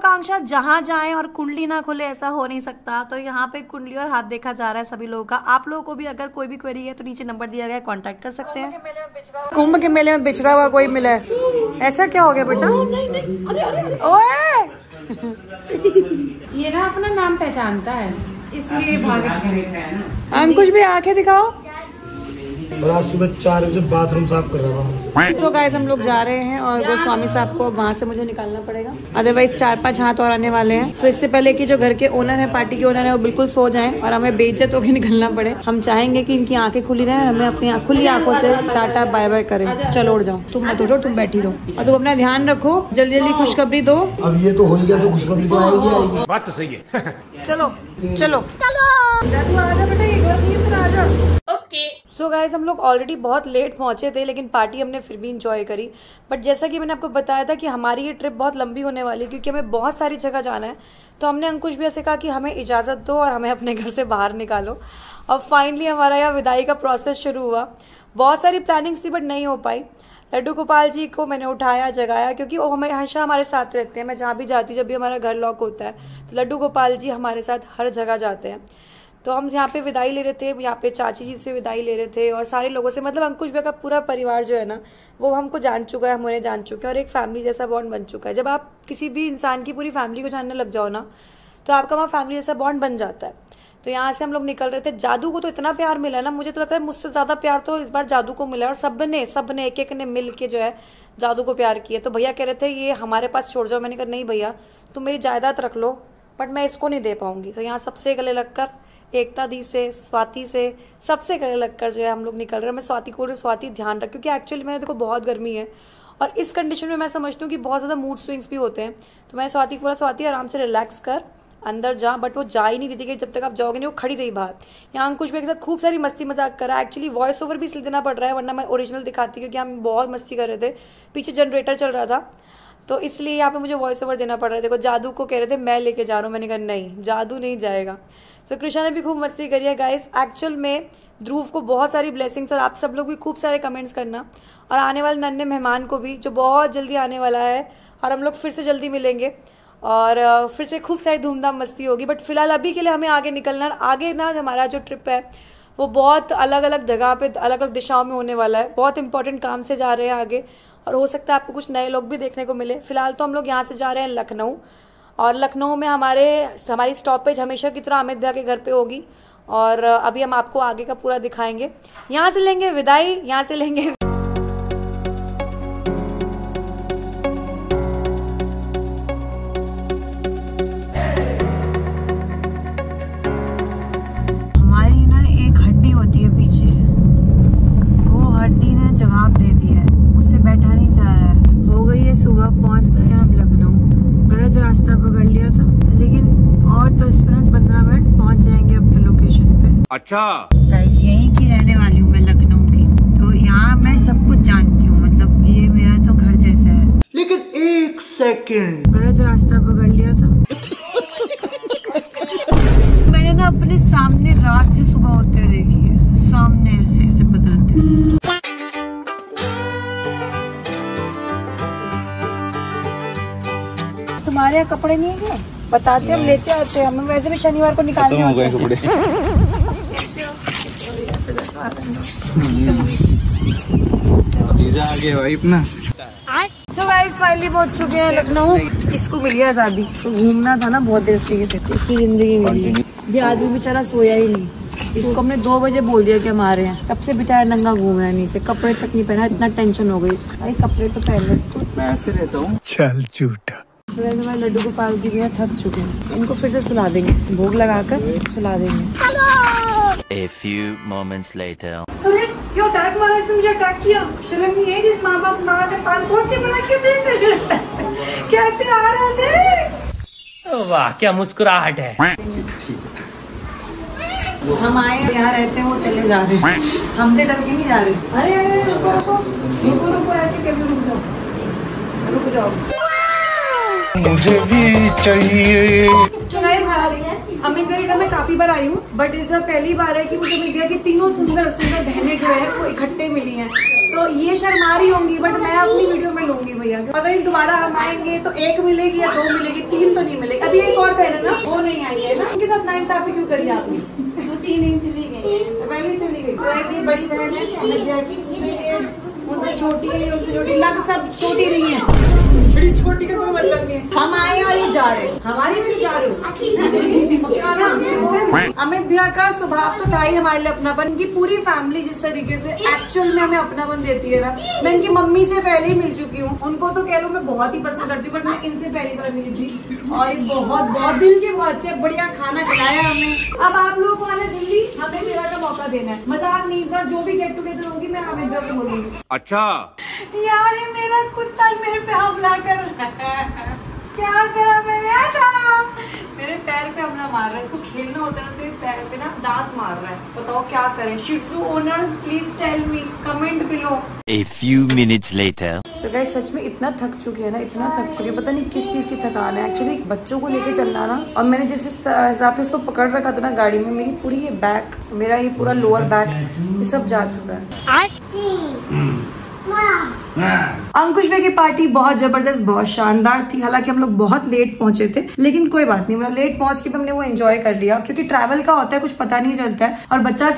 आकांक्षा जहाँ जाएं और कुंडली ना खुले ऐसा हो नहीं सकता, तो यहाँ पे कुंडली और हाथ देखा जा रहा है सभी लोगों का। आप लोगों को भी अगर कोई भी क्वेरी है तो नीचे नंबर दिया गया है, कांटेक्ट कर सकते हैं। कुंभ के मेले में बिछड़ा हुआ कोई मिला है, ऐसा क्या हो गया बेटा? ओए ये ना अपना नाम पहचानता है इसलिए भाग। अंकुश भी आंखें दिखाओ। और आज सुबह 4 बजे बाथरूम साफ कर रहा था। तो गाइस हम लोग जा रहे हैं और गोस्वामी साहब को वहाँ से मुझे निकालना पड़ेगा, अदरवाइज 4-5 हाथ और आने वाले हैं। तो इससे पहले कि जो घर के ओनर है, पार्टी के ओनर है, वो बिल्कुल सो जाएं और हमें बेइज्जत होकर निकलना पड़े। हम चाहेंगे कि इनकी आंखें खुली रहें, हमें अपनी खुली आंखों से टाटा बाय बाय करें। चलो उठ जाओ, तुम मत उठो, तुम बैठी रहो और तुम अपना ध्यान रखो। जल्दी जल्दी खुशखबरी दो। अब ये तो हो गया तो खुशखबरी तो आएगी। बात तो सही है। चलो चलो सो गाइस हम लोग ऑलरेडी बहुत लेट पहुंचे थे, लेकिन पार्टी हमने फिर भी इंजॉय करी। बट जैसा कि मैंने आपको बताया था कि हमारी ये ट्रिप बहुत लंबी होने वाली है, क्योंकि हमें बहुत सारी जगह जाना है। तो हमने अंकुश भी ऐसे कहा कि हमें इजाज़त दो और हमें अपने घर से बाहर निकालो। और फाइनली हमारा यहाँ विदाई का प्रोसेस शुरू हुआ। बहुत सारी प्लानिंग्स थी बट नहीं हो पाई। लड्डू गोपाल जी को मैंने उठाया, जगाया, क्योंकि वो हमेशा हमारे साथ रहते हैं। मैं जहाँ भी जाती हूँ, जब भी हमारा घर लॉक होता है तो लड्डू गोपाल जी हमारे साथ हर जगह जाते हैं। तो हम यहाँ पे विदाई ले रहे थे, यहाँ पे चाची जी से विदाई ले रहे थे और सारे लोगों से, मतलब अंकुश भैया का पूरा परिवार जो है ना वो हमको जान चुका है, हम उन्हें जान चुके हैं और एक फैमिली जैसा बॉन्ड बन चुका है। जब आप किसी भी इंसान की पूरी फैमिली को जानने लग जाओ ना, तो आपका वहाँ फैमिली जैसा बॉन्ड बन जाता है। तो यहाँ से हम लोग निकल रहे थे। जादू को तो इतना प्यार मिला है ना, मुझे तो लगता है मुझसे ज़्यादा प्यार तो इस बार जादू को मिला है। और सबने एक एक ने मिल के जो है जादू को प्यार किया। तो भैया कह रहे थे ये हमारे पास छोड़ जाओ। मैंने कहा नहीं भैया, तुम मेरी जायदाद रख लो, बट मैं इसको नहीं दे पाऊंगी। तो यहाँ सबसे गले लगकर, एकता दी से, स्वाति से, सबसे गले लगकर जो है हम लोग निकल रहे हैं। मैं स्वाति को, स्वाति ध्यान रख, क्योंकि एक्चुअली में देखो बहुत गर्मी है और इस कंडीशन में मैं समझती हूँ कि बहुत ज़्यादा मूड स्विंग्स भी होते हैं। तो मैं स्वाति को बोला, स्वाति आराम से रिलैक्स कर, अंदर जा। बट वो जा ही नहीं रही थी कि जब तक आप जाओगे नहीं, वो खड़ी रही बाहर। यहाँ अंकुश भाई के साथ खूब सारी मस्ती मजाक करा। एक्चुअली वॉइस ओवर भी इसलिए देना पड़ रहा है, वरना मैं ओरिजिनल दिखाती, क्योंकि हम बहुत मस्ती कर रहे थे, पीछे जनरेटर चल रहा था, तो इसलिए यहाँ पे मुझे वॉइस ओवर देना पड़ रहा है। देखो जादू को कह रहे थे मैं लेके जा रहा हूँ, मैंने कहा नहीं, जादू नहीं जाएगा। तो कृष्णा ने भी खूब मस्ती करी है गाइस। एक्चुअल में ध्रुव को बहुत सारी ब्लेसिंग्स और आप सब लोग भी खूब सारे कमेंट्स करना, और आने वाले नन्हे मेहमान को भी, जो बहुत जल्दी आने वाला है। और हम लोग फिर से जल्दी मिलेंगे और फिर से खूब सारी धूमधाम मस्ती होगी। बट फिलहाल अभी के लिए हमें आगे निकलना है। आगे ना हमारा जो ट्रिप है वो बहुत अलग अलग जगह पे, अलग अलग दिशाओं में होने वाला है। बहुत इंपॉर्टेंट काम से जा रहे हैं आगे, और हो सकता है आपको कुछ नए लोग भी देखने को मिले। फिलहाल तो हम लोग यहाँ से जा रहे हैं लखनऊ, और लखनऊ में हमारी स्टॉपेज हमेशा की तरह अमित भैया के घर पे होगी। और अभी हम आपको आगे का पूरा दिखाएंगे। यहाँ से लेंगे विदाई, यहाँ से लेंगे हमारी ना एक हड्डी होती है पीछे, वो हड्डी ने जवाब दे दिया है, उससे बैठा नहीं जा रहा है। हो गई है सुबह, पहुंच गए हम लखनऊ। गलत रास्ता पकड़ लिया था, लेकिन और 10 मिनट 15 मिनट पहुंच जाएंगे अपने लोकेशन पे। अच्छा गाइस यहीं की रहने वाली हूँ मैं, लखनऊ की। तो यहाँ मैं सब कुछ जानती हूँ, मतलब ये मेरा तो घर जैसा है। लेकिन 1 सेकंड गलत रास्ता पकड़ लिया था। मैंने ना अपने सामने रात से सुबह होते हुए देखी है, सामने ऐसे बदलते हुए। तुम्हारे यहाँ कपड़े नहीं है क्या? बताते, हम लेते आते हैं। हम वैसे भी शनिवार को निकालने होते हैं कपड़े। आगे भाई अपना। So guys, फाइनली पहुंच चुके हैं लखनऊ। इसको मिली है आजादी, तो घूमना था ना बहुत देर से, ये देखो इसकी जिंदगी मिली है। ये आदमी बेचारा सोया ही नहीं, इसको हमने 2 बजे बोल दिया कि हम आ रहे हैं, तब से बेचारा नंगा घूम रहा है नीचे, कपड़े तक नहीं पहना। इतना टेंशन हो गई भाई, कपड़े तो पहन ले। मैं ऐसे रहता हूँ। चल झूठा। हमारे लड्डू गोपाल जी भी थक चुके हैं, इनको फिर से सुला देंगे, भोग लगाकर सुला देंगे। A few moments later. अरे क्यों अटैक मारा, इसने मुझे अटैक किया। शर्म नहीं है जिस माँ बाप माँ के पान पोस के बना क्यों देते? कैसे आ रहे थे? वाह क्या मुस्कुराहट है। हम आए यहाँ रहते हैं, वो चले जा रहे हैं, हमसे डर के नहीं जा रहे। अरे रुको रुको रुको रुको, ऐसे कैसे रुक जाओ। मुझे भी चाहिए। So guys, साथ अमित भैया का मैं काफी बार आई हूँ, बट इस बार पहली बार है कि मुझे अमित भैया की तीनों सुंदर सुंदर बहनें जो है वो इकट्ठे मिली हैं। तो ये शर्मा रही होंगी, बट मैं अपनी वीडियो में लूंगी भैया। पता नहीं दोबारा हम आएंगे तो एक मिलेगी या 2 मिलेगी, 3 तो नहीं मिलेगी। अभी एक और बहन है ना, वो नहीं आई है ना, उनके साथ नाइंसाफी क्यों करी आपने? 2-3 दिन चली गई, पहले चली गई। ये बड़ी बहन है अमित भैया की, उनसे छोटी है, उनसे छोटी लग सब छोटी नहीं है, बड़ी छोटी का कोई मतलब नहीं है। हम आए और ये जा रहे, हमारी वजह जा रहे हो। अमित भैया का स्वभाव तो था ही हमारे लिए अपनापन। इनकी पूरी फैमिली जिस तरीके से एक्चुअल में हमें अपनापन देती है ना, मैं इनकी मम्मी से पहले ही मिल चुकी हूँ। उनको तो कह लो मैं बहुत ही पसंद करती हूँ, बट मैं इनसे पहली बार मिली थी और ये बहुत बहुत दिल के बहुत अच्छे बढ़िया खाना खिलाया हमें। अब आप लोग को आना दिल्ली, हमें मेरा का मौका देना है। मजाक नहीं, इस बार जो भी गेट टुगेदर होगी मैं अमित भैया को बोलूंगी। अच्छा यार ये मेरा कुत्ता मेरे पे हमला कर रहा है, क्या करा मैंने? ऐसा मेरे पैर पे हमला मार रहा है। इसको खेलना होता है ना तो ये पैर पे ना दांत मार रहा है। बताओ क्या करें? Shih Tzu owners please tell me, comment below. A few minutes later. तो गाइस सच में इतना थक चुकी है ना, इतना थक चुकी है, पता नहीं किस चीज की थकान है। एक्चुअली बच्चों को लेके चलना ना, और मैंने जिस हिसाब से इसको पकड़ रखा था ना गाड़ी में, मेरी पूरी ये बैक, मेरा ये पूरा लोअर बैक ये सब जा चुका है। अंकुश भाई की पार्टी बहुत जबरदस्त, बहुत शानदार थी। हालांकि हम लोग बहुत लेट पहुंचे थे, लेकिन कोई बात नहीं, मतलब लेट पहुंच के भी हमने वो एंजॉय कर लिया, क्योंकि ट्रैवल का होता है कुछ पता नहीं चलता है, और बच्चे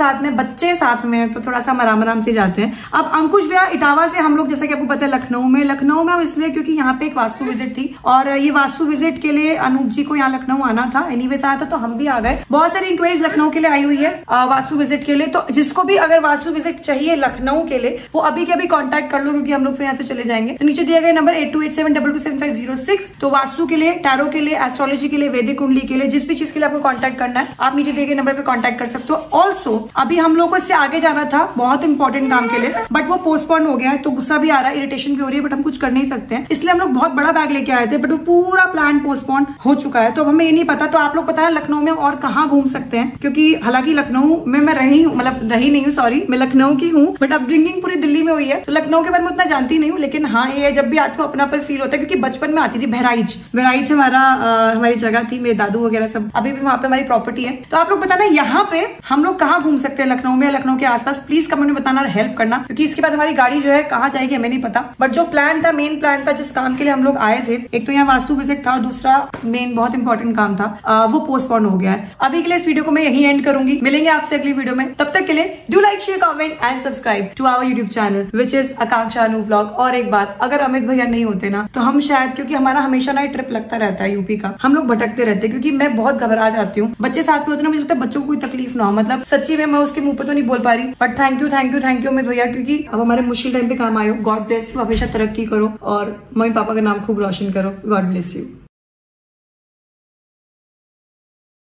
साथ में है तो थोड़ा सा आराम से जाते हैं। अब अंकुश भैया इटावा से हम लोग, जैसा कि आपको पता है, लखनऊ में हम इसलिए क्योंकि यहाँ पे एक वास्तु विजिट थी, और ये वास्तु विजिट के लिए अनूप जी को यहाँ लखनऊ आना था। एनीवेज आया था तो हम भी आ गए। बहुत सारी इंक्वायरीज लखनऊ के लिए आई हुई है वास्तु विजिट के लिए, तो जिसको भी अगर वास्तु विजिट चाहिए लखनऊ के लिए वो अभी के अभी कॉन्टैक्ट कर लो, क्योंकि हम लोग फिर यहाँ से चले जाएंगे। तो नीचे दिया गया नंबर 8287227506, तो वास्तु के लिए, टैरो के लिए, एस्ट्रोलॉजी के लिए, वैदिक कुंडली के लिए, जिस भी चीज के लिए आपको कांटेक्ट करना है आप नीचे दिए गए नंबर पे कांटेक्ट कर सकते हो। ऑल्सो अभी हम लोग को इससे आगे जाना था बहुत इंपॉर्टेंट काम के लिए, बट वो पोस्टपोन हो गया है, तो गुस्सा भी आ रहा है, इरिटेशन भी हो रही है, बट हम कुछ कर नहीं सकते हैं। इसलिए हम लोग बहुत बड़ा बैग लेके आए थे, बट वो पूरा प्लान पोस्टपोन हो चुका है। तो हमें ये नहीं पता, तो आप लोग पता है लखनऊ में और कहाँ घूम सकते हैं, क्योंकि हालांकि लखनऊ में मैं रही हूँ, मतलब रही नहीं हूँ, सॉरी, मैं लखनऊ की हूँ, बट अब ड्रिंकिंग पूरी दिल्ली में हुई है, तो लखनऊ के बारे में उतना जानती नहीं हूँ। लेकिन हाँ ये जब भी आती हूँ अपना पर फील होता है, क्योंकि बचपन में आती थी बहराइच हमारी जगह थी, मेरे दादू वगैरह सब अभी भी वहाँ पे हमारी प्रॉपर्टी है। तो आप लोग बताना यहाँ पे हम लोग कहाँ घूम सकते हैं लखनऊ में, लखनऊ के आसपास, प्लीज कमेंट में बताना और हेल्प करना, क्योंकि इसके बाद हमारी गाड़ी जो है कहाँ जाएगी हमें नहीं पता। बट जो प्लान था, मेन प्लान था, जिस काम के लिए हम लोग आए थे, एक तो यहाँ वास्तु विजिट था, दूसरा मेन बहुत इंपॉर्टेंट काम था, वो पोस्टपोन हो गया है। अभी के लिए इस वीडियो को मैं यही एंड करूंगी, मिलेंगे आपसे अगली वीडियो में। तब तक के लिए do like, share, comment and subscribe to our YouTube channel which is Akanksha Anu vlog. और एक बात, अगर अमित भैया नहीं होते ना तो हम शायद, क्योंकि हमारा हमेशा ना ट्रिप लगता रहता है यूपी का, हम लोग भटकते रहते हैं, क्योंकि मैं बहुत घबरा जाती हूँ। बच्चे साथ में होते ना, मुझे लगता है बच्चों को कोई तकलीफ ना हो, मतलब सच्ची में मैं उसके मुंह पे तो नहीं बोल पा रही, बट थैंक यू अमित भैया, क्योंकि अब हमारे मुश्किल टाइम पे काम आए हो। गॉड ब्लेस यू, हमेशा तरक्की करो और मम्मी पापा का नाम खूब रोशन करो। God bless you.